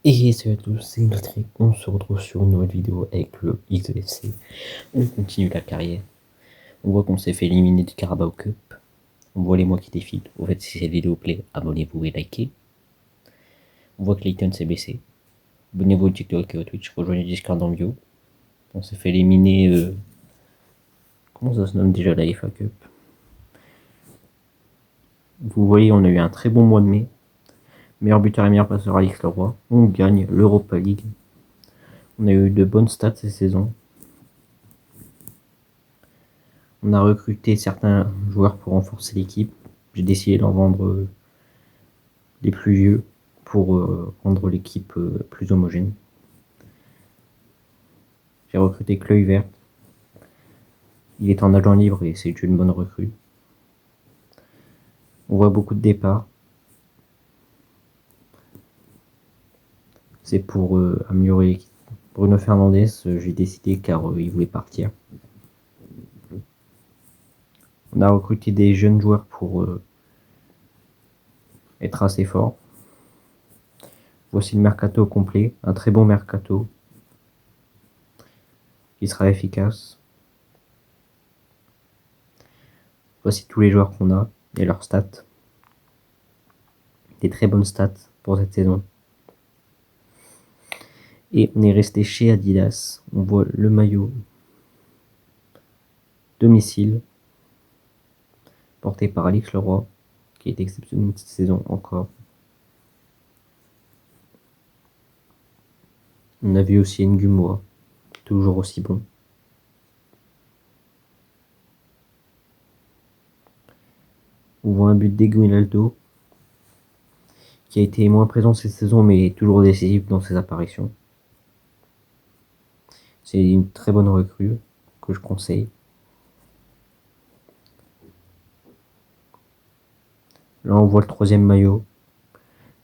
Et salut à tous, c'est Notre et on se retrouve sur une nouvelle vidéo avec le XFC. On continue la carrière. On voit qu'on s'est fait éliminer du Carabao Cup. On voit les mois qui défilent. En fait, si cette vidéo vous plaît, abonnez-vous et likez. On voit que Leighton s'est blessé. Abonnez-vous au TikTok et au Twitch, rejoignez le Discord en bio. On s'est fait éliminer. Comment ça se nomme déjà la FA Cup? Vous voyez, on a eu un très bon mois de mai. Meilleur buteur et meilleur passeur Alex Leroy. On gagne l'Europa League. On a eu de bonnes stats cette saison. On a recruté certains joueurs pour renforcer l'équipe. J'ai décidé d'en vendre les plus vieux pour rendre l'équipe plus homogène. J'ai recruté Kluivert. Il est en agent libre et c'est une bonne recrue. On voit beaucoup de départs. C'est pour améliorer l'équipe. Bruno Fernandes, j'ai décidé car il voulait partir. On a recruté des jeunes joueurs pour être assez forts. Voici le mercato complet, un très bon mercato qui sera efficace. Voici tous les joueurs qu'on a et leurs stats. Des très bonnes stats pour cette saison. Et on est resté chez Adidas. On voit le maillot domicile porté par Alex Leroy, qui est exceptionnel cette saison encore. On a vu aussi Ngumoa, toujours aussi bon. On voit un but d'Eguinaldo, qui a été moins présent cette saison, mais toujours décisif dans ses apparitions. C'est une très bonne recrue que je conseille. Là, on voit le troisième maillot,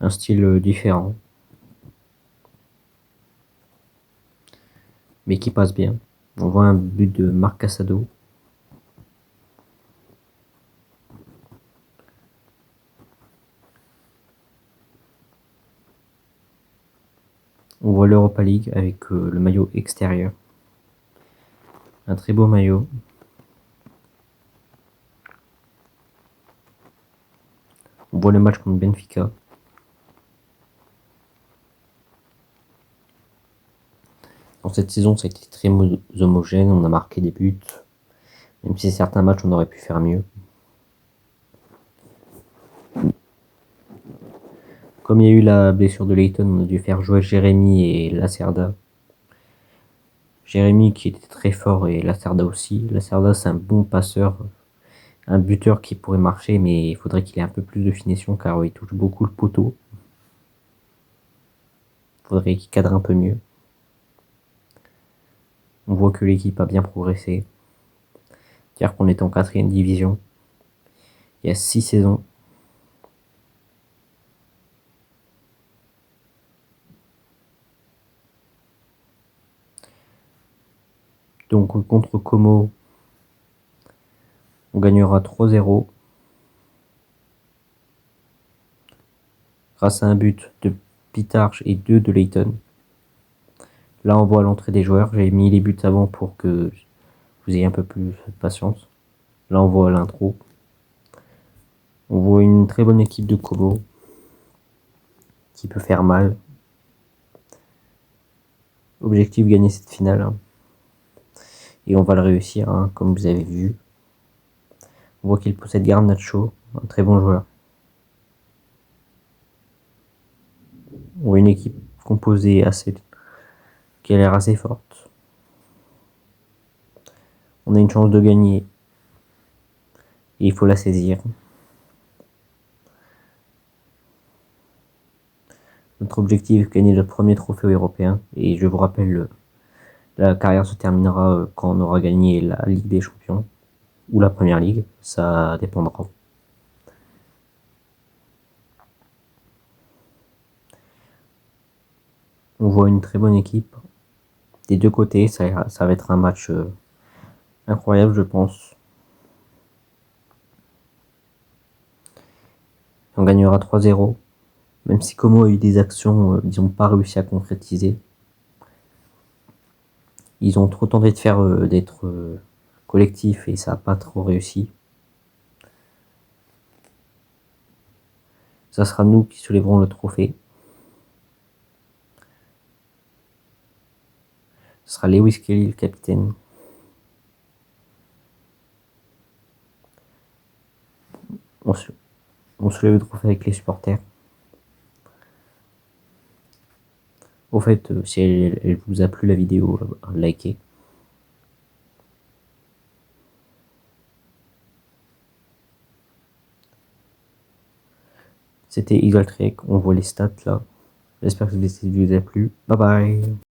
un style différent, mais qui passe bien. On voit un but de Marc Casado. On voit l'Europa League avec le maillot extérieur. Un très beau maillot. On voit le match contre Benfica. Dans cette saison, ça a été très homogène. On a marqué des buts. Même si certains matchs, on aurait pu faire mieux. Comme il y a eu la blessure de Leighton, on a dû faire jouer Jérémy et Lacerda. Jérémy qui était très fort et Lacerda aussi. Lacerda, c'est un bon passeur, un buteur qui pourrait marcher, mais il faudrait qu'il ait un peu plus de finition car il touche beaucoup le poteau. Il faudrait qu'il cadre un peu mieux. On voit que l'équipe a bien progressé. C'est-à-dire qu'on est en 4e division. Il y a 6 saisons. Donc contre Como, on gagnera 3-0. Grâce à un but de Pitarch et 2 de Leighton. Là, on voit l'entrée des joueurs. J'ai mis les buts avant pour que vous ayez un peu plus de patience. Là, on voit l'intro. On voit une très bonne équipe de Como qui peut faire mal. Objectif, gagner cette finale. Et on va le réussir, hein, comme vous avez vu. On voit qu'il possède Garnacho, un très bon joueur. On voit une équipe composée qui a l'air assez forte. On a une chance de gagner. Et il faut la saisir. Notre objectif, gagner le premier trophée européen. Et je vous rappelle, la carrière se terminera quand on aura gagné la Ligue des Champions. Ou la Première Ligue, ça dépendra. On voit une très bonne équipe. Des deux côtés, ça va être un match incroyable, je pense. On gagnera 3-0. Même si Como a eu des actions, ils n'ont pas réussi à concrétiser. Ils ont trop tenté de faire d'être collectif et ça n'a pas trop réussi. Ça sera nous qui soulèverons le trophée. Ce sera Lewis Kelly le capitaine. On soulève le trophée avec les supporters. Au fait, si elle vous a plu la vidéo, likez. C'était Eagle Trek, on voit les stats là. J'espère que cette vidéo vous a plu. Bye bye.